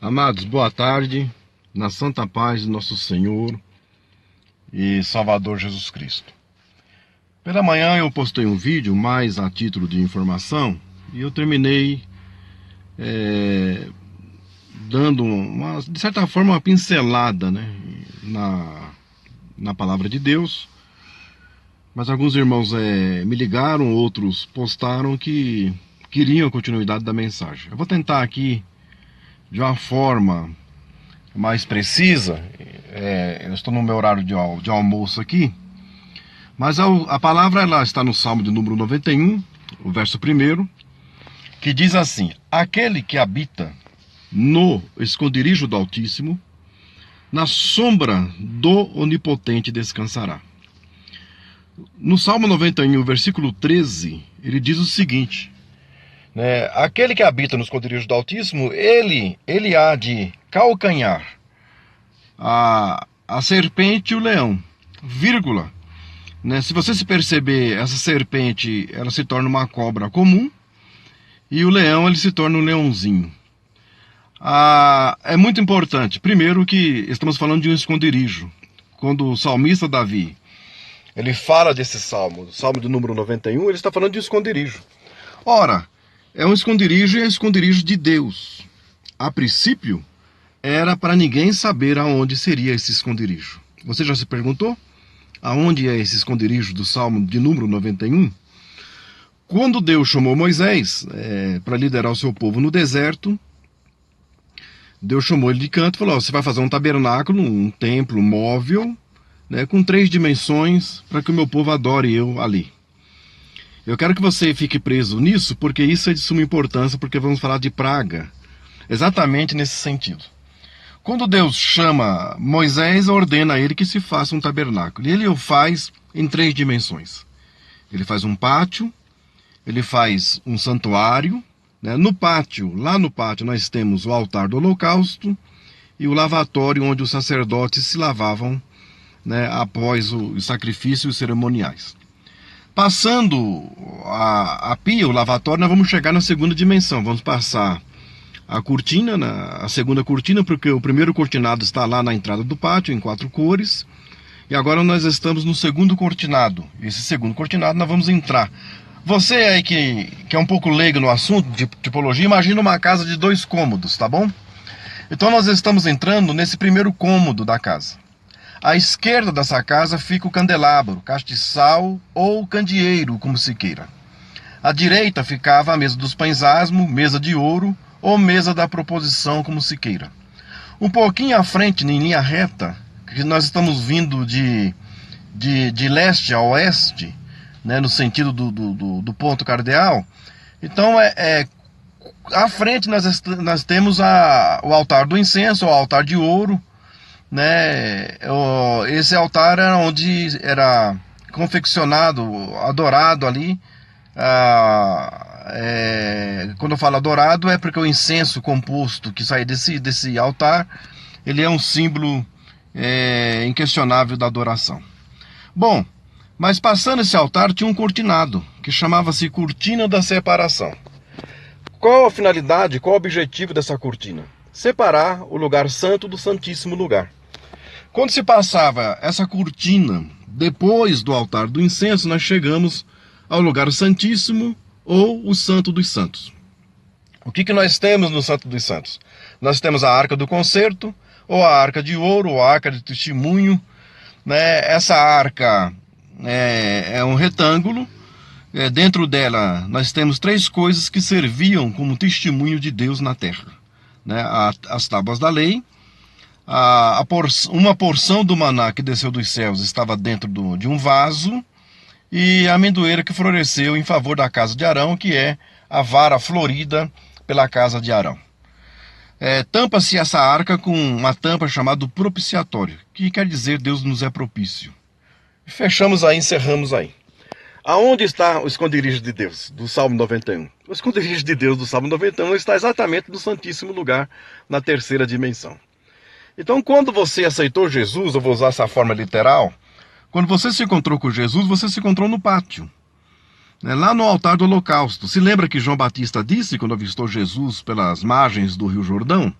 Amados, boa tarde, na santa paz de nosso Senhor e Salvador Jesus Cristo. Pela manhã eu postei um vídeo mais a título de informação e eu terminei dando, de certa forma, uma pincelada, né, na palavra de Deus. Mas alguns irmãos me ligaram, outros postaram que queriam a continuidade da mensagem. Eu vou tentar aqui de uma forma mais precisa. Eu estou no meu horário de almoço aqui, mas a palavra ela está no Salmo de número 91, o verso 1, que diz assim: aquele que habita no esconderijo do Altíssimo, na sombra do Onipotente descansará. No Salmo 91, versículo 13, ele diz o seguinte: aquele que habita no esconderijo do Altíssimo, ele há de calcanhar a serpente e o leão, vírgula. Se você se perceber, essa serpente ela se torna uma cobra comum e o leão ele se torna um leãozinho. É muito importante, primeiro, que estamos falando de um esconderijo. Quando o salmista Davi ele fala desse salmo, salmo de número 91, ele está falando de esconderijo. Ora, é um esconderijo e é esconderijo de Deus. A princípio, era para ninguém saber aonde seria esse esconderijo. Você já se perguntou? Aonde é esse esconderijo do Salmo de número 91? Quando Deus chamou Moisés para liderar o seu povo no deserto, Deus chamou ele de canto e falou: você vai fazer um tabernáculo, um templo móvel, com 3 dimensões, para que o meu povo adore eu ali. Eu quero que você fique preso nisso, porque isso é de suma importância, porque vamos falar de praga, exatamente nesse sentido. Quando Deus chama Moisés, ordena a ele que se faça um tabernáculo. E ele o faz em 3 dimensões. Ele faz um pátio, ele faz um santuário. Lá no pátio, nós temos o altar do holocausto e o lavatório onde os sacerdotes se lavavam após o sacrifício e os cerimoniais. Passando a pia, o lavatório, nós vamos chegar na segunda dimensão. Vamos passar a cortina, a segunda cortina, porque o primeiro cortinado está lá na entrada do pátio, em 4 cores. E agora nós estamos no segundo cortinado. Esse segundo cortinado nós vamos entrar. Você aí que é um pouco leigo no assunto de tipologia, imagina uma casa de 2 cômodos, tá bom? Então nós estamos entrando nesse primeiro cômodo da casa. À esquerda dessa casa fica o candelabro, castiçal ou candeeiro, como se queira. À direita ficava a mesa dos pães asmo, mesa de ouro ou mesa da proposição, como se queira. Um pouquinho à frente, em linha reta, que nós estamos vindo de leste a oeste, no sentido do ponto cardeal. Então, à frente nós temos o altar do incenso, o altar de ouro. Esse altar era onde era confeccionado, adorado ali. Quando eu falo adorado é porque o incenso composto que sai desse altar, ele é um símbolo inquestionável da adoração. Bom, mas passando esse altar tinha um cortinado que chamava-se cortina da separação. Qual a finalidade, qual o objetivo dessa cortina? Separar o lugar santo do santíssimo lugar. Quando se passava essa cortina depois do altar do incenso, nós chegamos ao lugar santíssimo ou o santo dos santos. O que nós temos no santo dos santos? Nós temos a arca do concerto, ou a arca de ouro, ou a arca de testemunho. Essa arca é um retângulo. Dentro dela nós temos 3 coisas que serviam como testemunho de Deus na terra. As tábuas da lei, uma porção do maná que desceu dos céus estava dentro de um vaso, e a amendoeira que floresceu em favor da casa de Arão, que é a vara florida pela casa de Arão. Tampa-se essa arca com uma tampa chamada propiciatório, que quer dizer Deus nos é propício. Fechamos aí, encerramos aí. Aonde está o esconderijo de Deus, do Salmo 91? O esconderijo de Deus do Salmo 91 está exatamente no santíssimo lugar, na 3ª dimensão. Então, quando você aceitou Jesus, eu vou usar essa forma literal, quando você se encontrou com Jesus, você se encontrou no pátio. lá no altar do holocausto. Se lembra que João Batista disse, quando avistou Jesus pelas margens do Rio Jordão?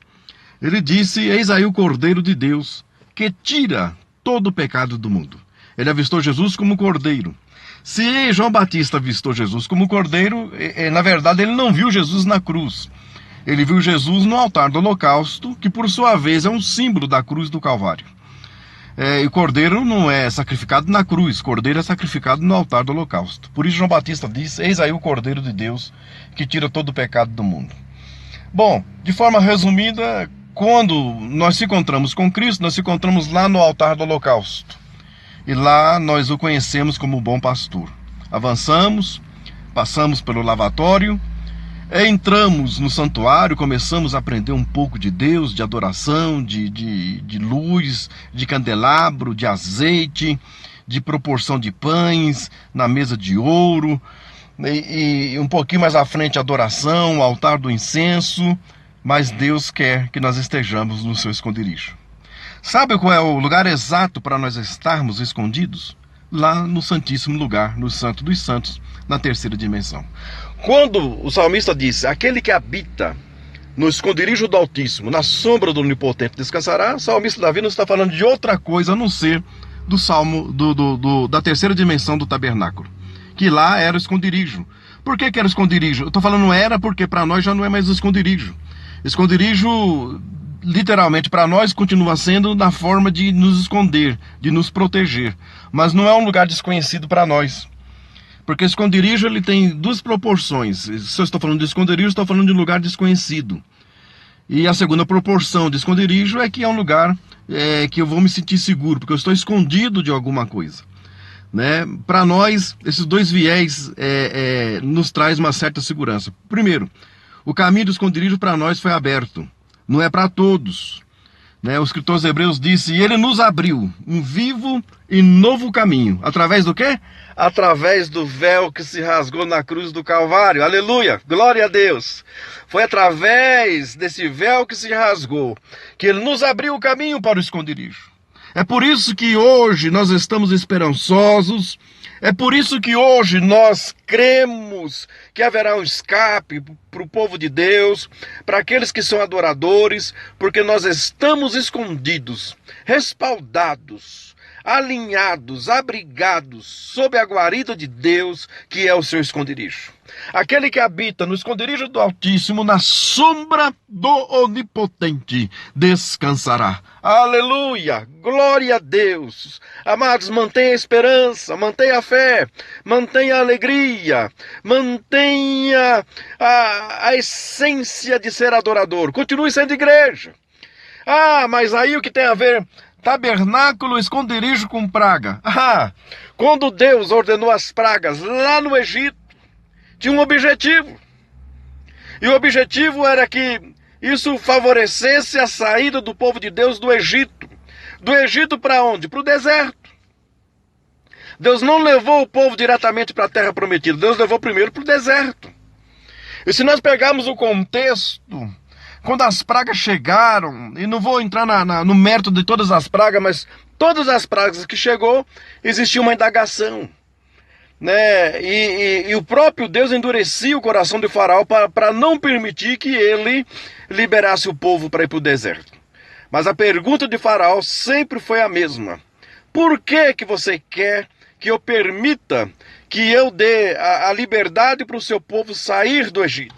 Ele disse: eis aí o Cordeiro de Deus, que tira todo o pecado do mundo. Ele avistou Jesus como Cordeiro. Se João Batista avistou Jesus como Cordeiro, na verdade ele não viu Jesus na cruz. Ele viu Jesus no altar do holocausto, que por sua vez é um símbolo da cruz do Calvário. E o Cordeiro não é sacrificado na cruz, Cordeiro é sacrificado no altar do holocausto. Por isso João Batista diz: eis aí o Cordeiro de Deus, que tira todo o pecado do mundo. Bom, de forma resumida, quando nós se encontramos com Cristo, nós se encontramos lá no altar do holocausto. E lá nós o conhecemos como o bom pastor. Avançamos, passamos pelo lavatório, entramos no santuário, começamos a aprender um pouco de Deus, de adoração, de luz, de candelabro, de azeite, de proporção de pães, na mesa de ouro, e um pouquinho mais à frente adoração, o altar do incenso, mas Deus quer que nós estejamos no seu esconderijo. Sabe qual é o lugar exato para nós estarmos escondidos? Lá no Santíssimo Lugar, no Santo dos Santos, na terceira dimensão. Quando o salmista disse: aquele que habita no esconderijo do Altíssimo, na sombra do Onipotente descansará, o salmista Davi não está falando de outra coisa a não ser do salmo da terceira dimensão do tabernáculo, que lá era o esconderijo. Por que era o esconderijo? Eu estou falando era porque para nós já não é mais o esconderijo. Esconderijo, literalmente, para nós continua sendo na forma de nos esconder, de nos proteger, mas não é um lugar desconhecido para nós. Porque esconderijo ele tem duas proporções. Se eu estou falando de esconderijo, estou falando de um lugar desconhecido. E a segunda proporção de esconderijo é que é um lugar que eu vou me sentir seguro, porque eu estou escondido de alguma coisa. Né? Para nós, esses dois viés nos traz uma certa segurança. Primeiro, o caminho do esconderijo para nós foi aberto. Não é para todos. Né? O escritor aos Hebreus disse: e ele nos abriu um vivo e novo caminho. Através do quê? Através do véu que se rasgou na cruz do Calvário. Aleluia! Glória a Deus! Foi através desse véu que se rasgou que ele nos abriu o caminho para o esconderijo. É por isso que hoje nós estamos esperançosos. É por isso que hoje nós cremos que haverá um escape para o povo de Deus, para aqueles que são adoradores, porque nós estamos escondidos, respaldados, alinhados, abrigados sob a guarida de Deus, que é o seu esconderijo. Aquele que habita no esconderijo do Altíssimo, na sombra do Onipotente, descansará. Aleluia! Glória a Deus! Amados, mantenha a esperança, mantenha a fé, mantenha a alegria, mantenha a essência de ser adorador. Continue sendo igreja. Ah, mas aí o que tem a ver tabernáculo, esconderijo com praga? Ah, quando Deus ordenou as pragas lá no Egito, tinha um objetivo. E o objetivo era que isso favorecesse a saída do povo de Deus do Egito. Do Egito para onde? Para o deserto. Deus não levou o povo diretamente para a terra prometida. Deus levou primeiro para o deserto. E se nós pegarmos o contexto, quando as pragas chegaram, e não vou entrar no mérito de todas as pragas, mas todas as pragas que chegou, existia uma indagação. Né? E o próprio Deus endurecia o coração de Faraó para não permitir que ele liberasse o povo para ir para o deserto. Mas a pergunta de Faraó sempre foi a mesma: por que você quer que eu permita que eu dê a liberdade para o seu povo sair do Egito?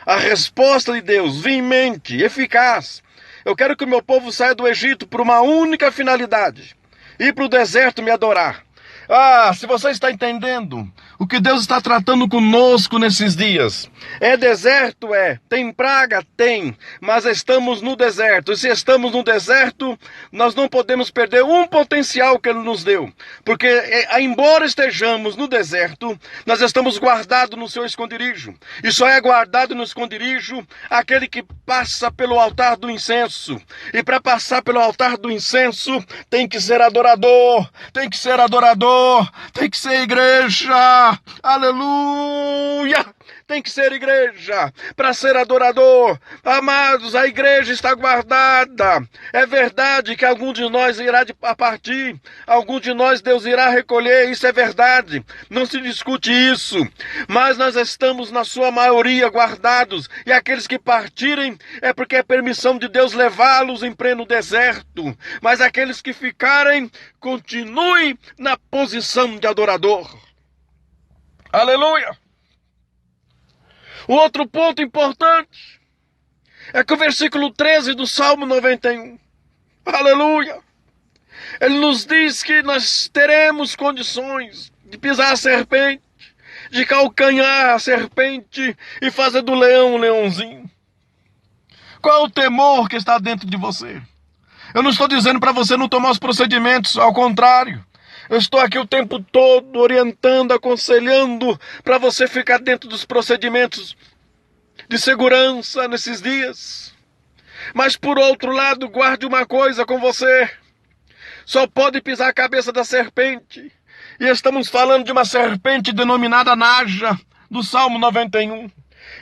A resposta de Deus, veemente, eficaz: eu quero que o meu povo saia do Egito por uma única finalidade: ir para o deserto me adorar. Ah, se você está entendendo o que Deus está tratando conosco nesses dias. É deserto? É. Tem praga? Tem. Mas estamos no deserto. E se estamos no deserto, nós não podemos perder um potencial que Ele nos deu. Porque, embora estejamos no deserto, nós estamos guardados no seu esconderijo. E só é guardado no esconderijo aquele que passa pelo altar do incenso. E para passar pelo altar do incenso, tem que ser adorador. Tem que ser adorador. Tem que ser igreja. Aleluia! tem que ser igreja para ser adorador. Amados, a igreja está guardada. É verdade que algum de nós irá partir, algum de nós Deus irá recolher, isso é verdade. Não se discute isso. Mas nós estamos na sua maioria guardados, e aqueles que partirem é porque é permissão de Deus levá-los em pleno deserto. Mas aqueles que ficarem, continuem na posição de adorador. Aleluia! O outro ponto importante é que o versículo 13 do Salmo 91, aleluia, ele nos diz que nós teremos condições de pisar a serpente, de calcanhar a serpente e fazer do leão um leãozinho. Qual é o temor que está dentro de você? Eu não estou dizendo para você não tomar os procedimentos, ao contrário. Eu estou aqui o tempo todo orientando, aconselhando para você ficar dentro dos procedimentos de segurança nesses dias. Mas por outro lado, guarde uma coisa com você. Só pode pisar a cabeça da serpente. E estamos falando de uma serpente denominada Naja, do Salmo 91.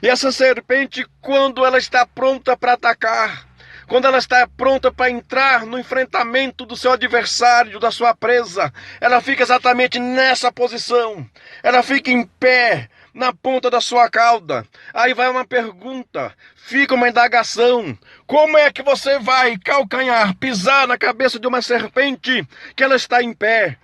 E essa serpente, quando ela está pronta para atacar, quando ela está pronta para entrar no enfrentamento do seu adversário, da sua presa, ela fica exatamente nessa posição. Ela fica em pé, na ponta da sua cauda. Aí vai uma pergunta, fica uma indagação. Como é que você vai calcanhar, pisar na cabeça de uma serpente que ela está em pé?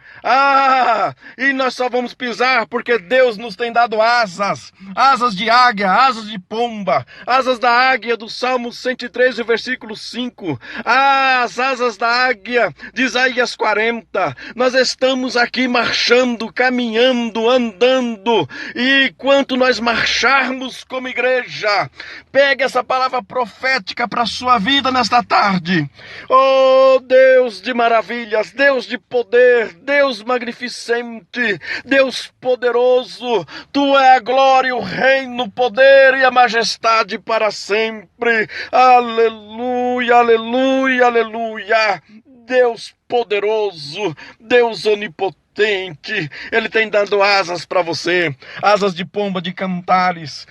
E nós só vamos pisar porque Deus nos tem dado asas, asas de águia, asas de pomba, asas da águia do Salmo 113, versículo 5, as asas da águia de Isaías 40. Nós estamos aqui marchando, caminhando, andando, e enquanto nós marcharmos como igreja, pegue essa palavra profética para a sua vida nesta tarde. Oh Deus de maravilhas, Deus de poder, Deus magnificente, Deus poderoso, Tu é a glória, o reino, o poder e a majestade para sempre. Aleluia, aleluia, aleluia. Deus poderoso, Deus onipotente, Ele tem dado asas para você, asas de pomba, de cantares.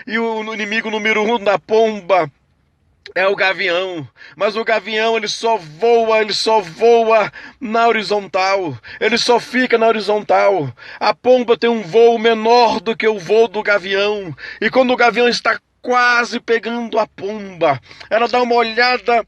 E o inimigo número 1 da pomba é o gavião, mas o gavião ele só voa na horizontal, ele só fica na horizontal. A pomba tem um voo menor do que o voo do gavião, e quando o gavião está quase pegando a pomba, ela dá uma olhada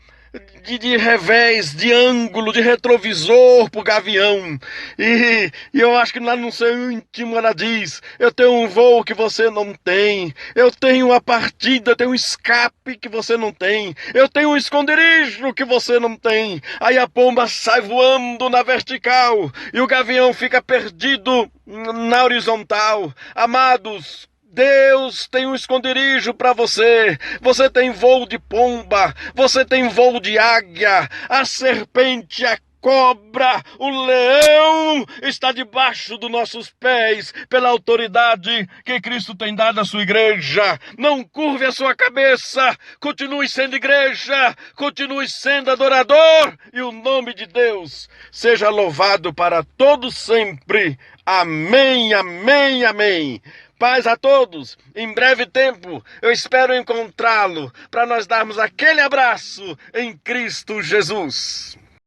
de revés, de ângulo, de retrovisor pro gavião. E eu acho que lá no seu íntimo ela diz: eu tenho um voo que você não tem, eu tenho uma partida, eu tenho um escape que você não tem, eu tenho um esconderijo que você não tem. Aí a pomba sai voando na vertical e o gavião fica perdido na horizontal. Amados, Deus tem um esconderijo para você. Você tem voo de pomba, você tem voo de águia, a serpente, a cobra, o leão está debaixo dos nossos pés pela autoridade que Cristo tem dado à sua igreja. Não curve a sua cabeça, continue sendo igreja, continue sendo adorador, e o nome de Deus seja louvado para todos sempre. Amém, amém, amém. Paz a todos. Em breve tempo eu espero encontrá-lo para nós darmos aquele abraço em Cristo Jesus.